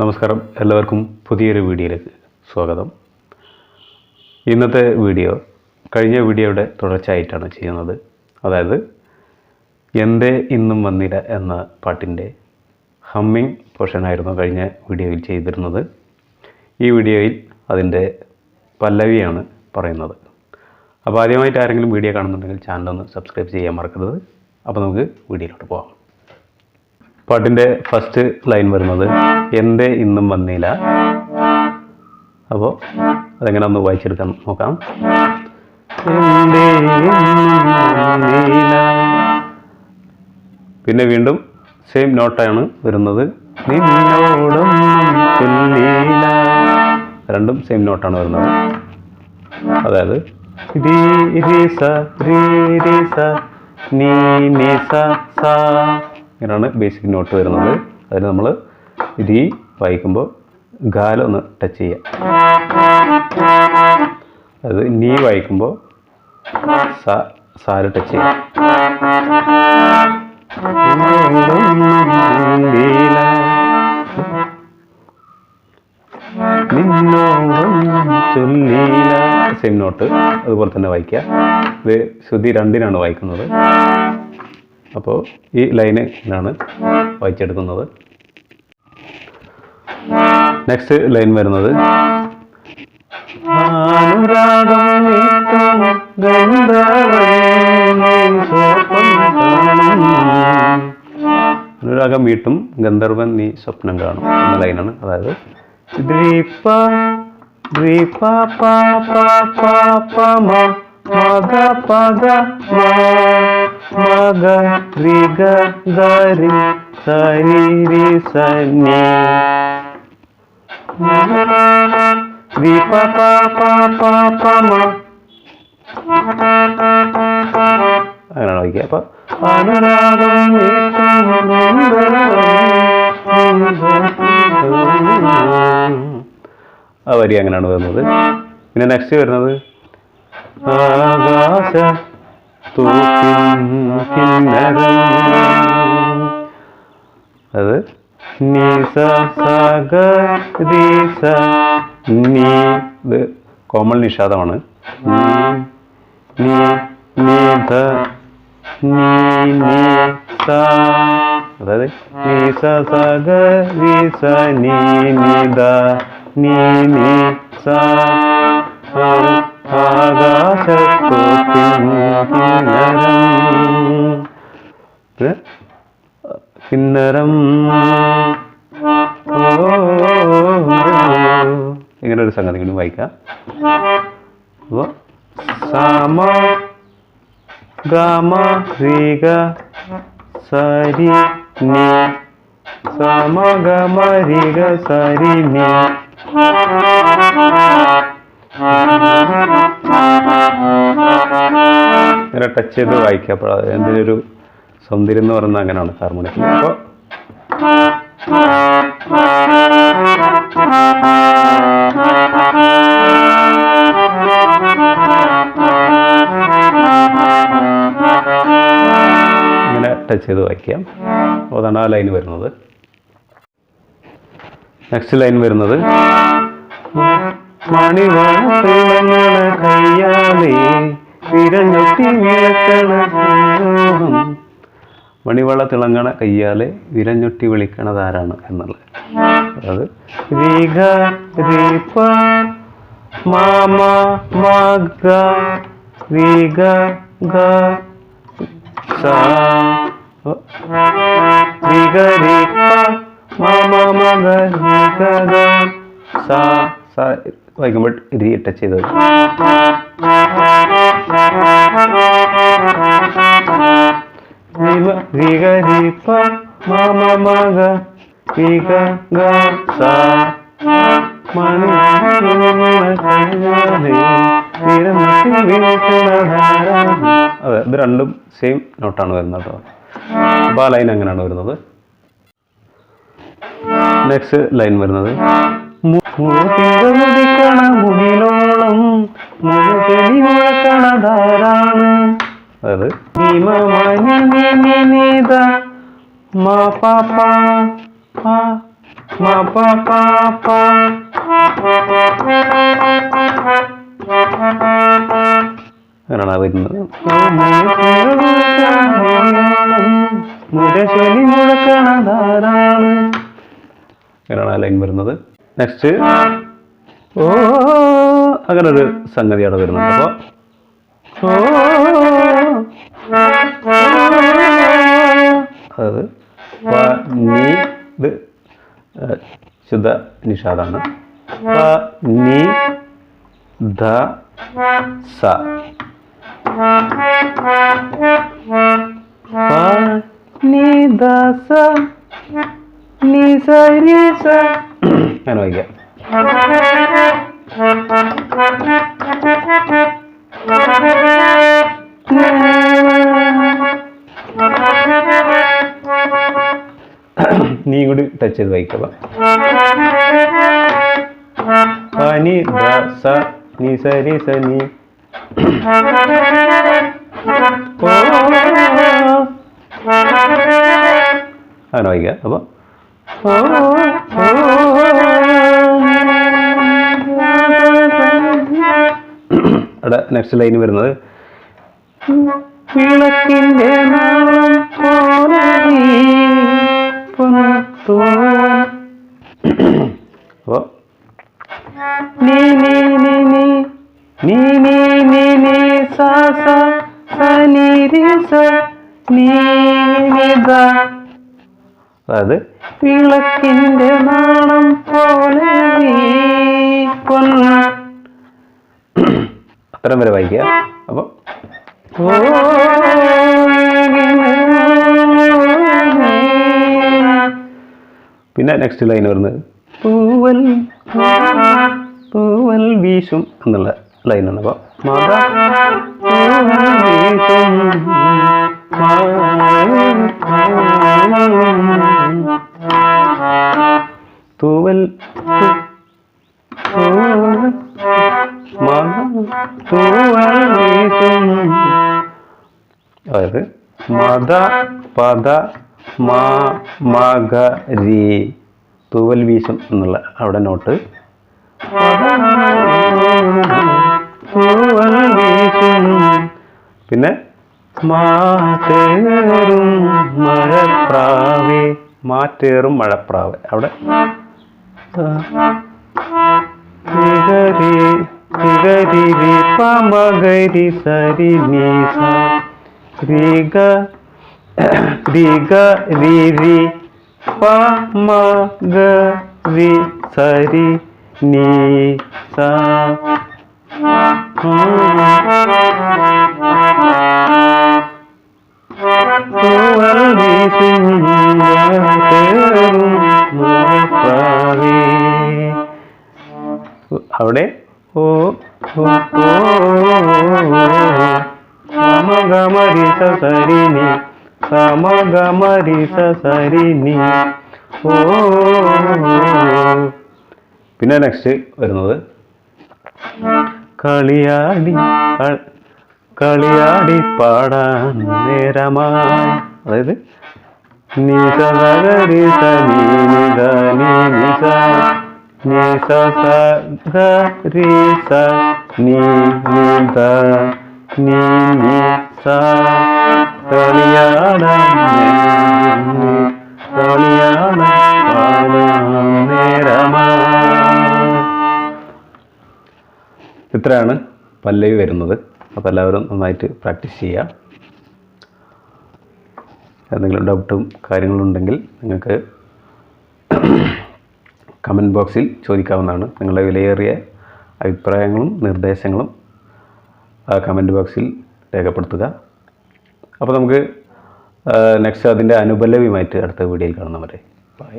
നമസ്കാരം, എല്ലാവർക്കും പുതിയൊരു വീഡിയോയിലേക്ക് സ്വാഗതം. ഇന്നത്തെ വീഡിയോ കഴിഞ്ഞ വീഡിയോയുടെ തുടർച്ചയായിട്ടാണ് ചെയ്യുന്നത്. അതായത് എന്തേ ഇന്നും വന്നില്ല എന്ന പാട്ടിൻ്റെ ഹമ്മിങ് പോർഷനായിരുന്നു കഴിഞ്ഞ വീഡിയോയിൽ ചെയ്തിരുന്നത്. ഈ വീഡിയോയിൽ അതിൻ്റെ പല്ലവിയാണ് പറയുന്നത്. അപ്പോൾ ആദ്യമായിട്ട് ആരെങ്കിലും വീഡിയോ കാണുന്നുണ്ടെങ്കിൽ ചാനലൊന്ന് സബ്സ്ക്രൈബ് ചെയ്യാൻ മറക്കരുത്. അപ്പോൾ നമുക്ക് വീഡിയോയിലോട്ട് പോകാം. പാട്ടിൻ്റെ ഫസ്റ്റ് ലൈൻ വരുന്നത് എന്തേ ഇന്നും വന്നില്ല. അപ്പോൾ അതെങ്ങനെ ഒന്ന് വായിച്ചെടുക്കാൻ നോക്കാം. എന്തേ ഇന്നും വന്നില്ല. പിന്നെ വീണ്ടും സെയിം നോട്ടാണ് വരുന്നത്. നിന്നോടൊന്നും ചൊല്ലില്ല. രണ്ടും സെയിം നോട്ടാണ് വരുന്നത്. അതായത് രി രി സ രി രി സ നീ നി സ സ ഇങ്ങനെയാണ് ബേസിക് നോട്ട് വരുന്നത്. അതിൽ നമ്മൾ രി വായിക്കുമ്പോൾ ഗാലൊന്ന് ടച്ച് ചെയ്യാം. അതായത് നീ വായിക്കുമ്പോൾ സാല് ടച്ച് ചെയ്യാം. സെയിം നോട്ട് അതുപോലെ തന്നെ വായിക്കുക. ഇത് ശ്രുതി രണ്ടിനാണ് വായിക്കുന്നത്. അപ്പോൾ ഈ ലൈന് ഇതാണ് വായിച്ചെടുക്കുന്നത്. നെക്സ്റ്റ് ലൈൻ വരുന്നത് അനുരാഗം വീട്ടും ഗന്ധർവൻ നീ സ്വപ്നം കാണും എന്ന ലൈനാണ്. അതായത് മഗ പഗ മഗ രി ഗ ഗ രി സരി രി സനി രി പ പ പ പ പ മ അങ്ങനെയാണ് വായിക്കുക. അപ്പൊ അനുരാഗം ആ വരി അങ്ങനെയാണ് വരുന്നത്. പിന്നെ നെക്സ്റ്റ് വരുന്നത് ആകാശ അത് നീ സ ഗ രി സ നീ. ഇത് കോമൾ നിഷാദമാണ്. നീ നീ ധ നീ നീ സ. അതായത് നീ സ ഗ രി സ നീ നീ ധ നീ നീ സ. കിന്നരം ഇങ്ങനെ ഒരു സംഗതി കൂടി വായിക്കാം. അപ്പോൾ സമ ഗമ രി ഗ സരി നി സമ ഗമ രി ഗ സരി നി. ഇങ്ങനെ ടച്ച് ചെയ്ത് വായിക്കുക. അപ്പോൾ അതിൻ്റെ ഒരു സൗന്ദര്യം എന്ന് പറയുന്നത് അങ്ങനെയാണ് ഹാർമോണിയത്തിൽ. അപ്പോൾ ഇങ്ങനെ ടച്ച് ചെയ്ത് വായിക്കാം. അപ്പോൾ അതാണ് ആ ലൈൻ വരുന്നത്. നെക്സ്റ്റ് ലൈൻ വരുന്നത് മണിവാള കയ്യാലേ വിരഞ്ഞൊട്ടി വിളക്കണ മണിവള തിളങ്ങണ കയ്യാലെ വിരഞ്ഞൊട്ടി വിളിക്കണതാരാണ് എന്നുള്ളത്. അതായത് രി ഗ രി പ മ മ മ ഗ രി ഗ ഗ സ രി ഗ രി പ മ മ മ ഗ രി ഗ ഗ സ സ വായിക്കുമ്പോൾ രി ടച്ച് ചെയ്ത് രി ഗ രി പ മ മ മ ഗ രി ഗ ഗ സ അതെ, ഇത് രണ്ടും സെയിം നോട്ടാണ് വരുന്നത് കേട്ടോ. അപ്പോൾ ആ ലൈൻ അങ്ങനെയാണ് വരുന്നത്. നെക്സ്റ്റ് ലൈൻ വരുന്നത് മുടിലോളം മുഴക്കണതാരാണ്. അതായത് മ പ പ മ പ പ പ അങ്ങനെയാണ് വരുന്നത്. മുരശലി മുഴക്കണതാരാണ്, അങ്ങനെയാണ് ആ ലൈൻ വരുന്നത്. നെക്സ്റ്റ് ഓ അങ്ങനെ ഒരു സംഗതി അവിടെ വരുന്നുണ്ട്. അപ്പോൾ അതായത് ഇത് ശുദ്ധ നിഷാദാണ്. നി ധ സ നി ധ സ നി സ രി സ അങ്ങനെ വായിക്കാം. നീ കൂടി ടച്ച് ചെയ്ത് വായിക്കുക. നി ധ സ നി സ രി സ നി അങ്ങനെ വായിക്കുക. അപ്പോൾ അവിടെ നെക്സ്റ്റ് ലൈൻ വരുന്നത് വിളക്കിന്റെ നാളം പോലെ അപ്പോൾ നീ നീ നീ നീ നീ നീ നീ നീ സ സ സ നീ രി സ നീ നി ധ, അതായത് വിളക്കിന്റെ നാളം പോലെ അത്തരം വരെ വായിക്കുക. അപ്പോൾ പിന്നെ നെക്സ്റ്റ് ലൈൻ വരുന്നത് പൂവൽ വീശും എന്നുള്ള ലൈനാണ്. അപ്പോൾ തൂവൽ അതായത് മദ പദ മഗ രി തൂവൽ വീശും എന്നുള്ള അവിടെ നോട്ട്. പിന്നെ മാറ്റേറും മഴപ്രാവേ മാറ്റേറും മഴപ്രാവ് അവിടെ പമഗരി സരി നീ രി ഗ രി ഗ രി രി പമഗരി സരി നീ സ. അവിടെ ഓ സമഗമരി സരിനി സമഗമരി സരിനി ഓ. പിന്നെ നെക്സ്റ്റ് വരുന്നത് കളിയാടി കളിയാടി പാടാൻ നേരമായി, അതായത് നി സ ഗരി സ നി നി ഗ നി നി സ നി സ സ ഗ രി സ നി നി ധ നി നി സ കളിയാടാൻ ഇത്രയാണ് പല്ലവി വരുന്നത്. അപ്പോൾ എല്ലാവരും നന്നായിട്ട് പ്രാക്ടീസ് ചെയ്യുക. എന്തെങ്കിലും ഡൗട്ടും കാര്യങ്ങളുണ്ടെങ്കിൽ നിങ്ങൾക്ക് കമൻറ്റ് ബോക്സിൽ ചോദിക്കാവുന്നതാണ്. നിങ്ങളുടെ വിലയേറിയ അഭിപ്രായങ്ങളും നിർദ്ദേശങ്ങളും കമൻറ്റ് ബോക്സിൽ രേഖപ്പെടുത്തുക. അപ്പോൾ നമുക്ക് നെക്സ്റ്റ് അതിൻ്റെ അനുപല്ലവിയുമായിട്ട് അടുത്ത വീഡിയോയിൽ കാണുന്നവരെ ബൈ.